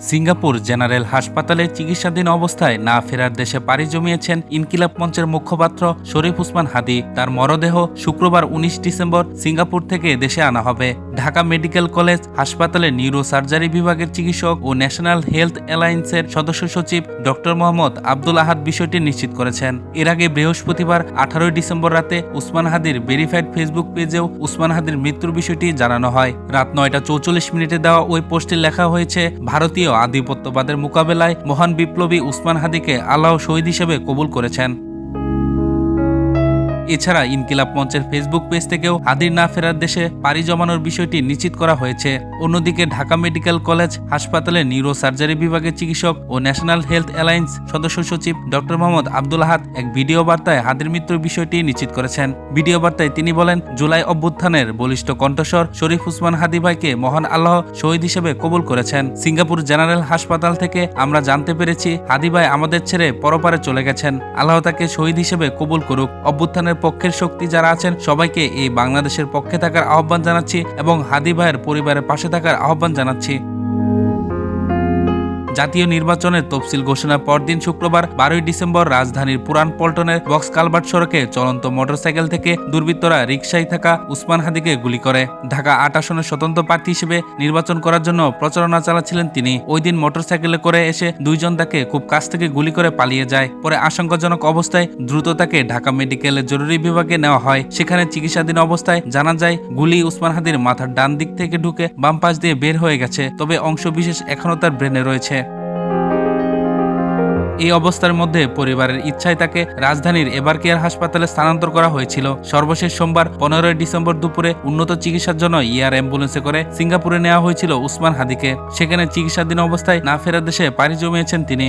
Singapore general হাসপাতালে চিকিৎসাধীন অবস্থায় না ফেরার দেশে পাড়ি জমিয়েছেন ইনকিলাব মঞ্চের মুখপাত্র শরীফ ওসমান হাদী। তার মরদেহ শুক্রবার ১৯ ডিসেম্বর সিঙ্গাপুর থেকে দেশে আনা হবে। ঢাকা মেডিকেল কলেজ হাসপাতালে নিউরো সার্জারি বিভাগের চিকিৎসক ও ন্যাশনাল হেলথ অ্যালায়েন্সের সদস্য সচিব ডক্টর মোহাম্মদ আব্দুল আহাদ বিষয়টি নিশ্চিত করেছেন। এর আগে বৃহস্পতিবার ১৮ ডিসেম্বর রাতে ওসমান হাদীর ভেরিফাইড ফেসবুক পেজেও ওসমান হাদীর মৃত্যুর বিষয়টি জানানো হয়। রাত ৯টা ৪৪ মিনিটে দেওয়া ওই পোস্টে লেখা হয়েছে, ভারতীয় আধিপত্যবাদের মোকাবেলায় মহান বিপ্লবী ওসমান হাদীকে আল্লাহ শহীদ হিসেবে কবুল করেছেন। এছাড়া ইনকিলাব মঞ্চের ফেসবুক পেজ থেকেও হাদীর না ফেরার দেশে পাড়ি জমানোর বিষয়টি নিশ্চিত করা হয়েছে। অন্যদিকে ঢাকা মেডিকেল কলেজ হাসপাতালে নিউরো সার্জারি বিভাগের চিকিৎসক ও ন্যাশনাল হেলথ অ্যালায়েন্স সদস্য সচিব ডক্টর মোহাম্মদ আব্দুল আহাদ এক ভিডিও বার্তায় হাদীর মৃত্যুর বিষয়টি নিশ্চিত করেছেন। ভিডিও বার্তায় তিনি বলেন, জুলাই অভ্যুত্থানের বলিষ্ঠ কণ্ঠস্বর শরীফ ওসমান হাদী ভাইকে মহান আল্লাহ শহীদ হিসেবে কবুল করেছেন। সিঙ্গাপুর জেনারেল হাসপাতাল থেকে আমরা জানতে পেরেছি হাদী ভাই আমাদের ছেড়ে পরপারে চলে গেছেন। আল্লাহ তাকে শহীদ হিসেবে কবুল করুক। অভ্যুত্থানের পক্ষের শক্তি যারা আছেন সবাইকে এই বাংলাদেশের পক্ষে থাকার আহ্বান জানাচ্ছি এবং হাদী ভাইয়ের পরিবারের পাশে থাকার আহ্বান জানাচ্ছি। জাতীয় নির্বাচনের তফসিল ঘোষণার পরদিন শুক্রবার ১২ ডিসেম্বর রাজধানীর পুরান পল্টনের বক্স কালভার্ট সড়কে চলন্ত মোটরসাইকেল থেকে দুর্বৃত্তরা রিকশায় থাকা ওসমান হাদীকে গুলি করে। ঢাকা ৮ আসনের স্বতন্ত্র প্রার্থী হিসেবে নির্বাচন করার জন্য প্রচারণা চালাচ্ছিলেন তিনি। ওই দিন মোটরসাইকেলে করে এসে দুইজন তাকে খুব কাছ থেকে গুলি করে পালিয়ে যায়। পরে আশঙ্কাজনক অবস্থায় দ্রুত তাকে ঢাকা মেডিকেলের জরুরি বিভাগে নেওয়া হয়। সেখানে চিকিৎসাধীন অবস্থায় জানা যায় গুলি ওসমান হাদীর মাথার ডান দিক থেকে ঢুকে বাম পাশ দিয়ে বের হয়ে গেছে, তবে অংশ বিশেষ এখনও তার ব্রেনে রয়েছে। এই অবস্থার মধ্যে পরিবারের ইচ্ছায় তাকে রাজধানীর এভারকেয়ার হাসপাতালে স্থানান্তর করা হয়েছিল। সর্বশেষ সোমবার ১৫ ডিসেম্বর দুপুরে উন্নত চিকিৎসার জন্য এয়ার অ্যাম্বুলেন্সে করে সিঙ্গাপুরে নেওয়া হয়েছিল ওসমান হাদীকে। সেখানে চিকিৎসাধীন অবস্থায় না ফেরার দেশে পাড়ি জমিয়েছেন তিনি।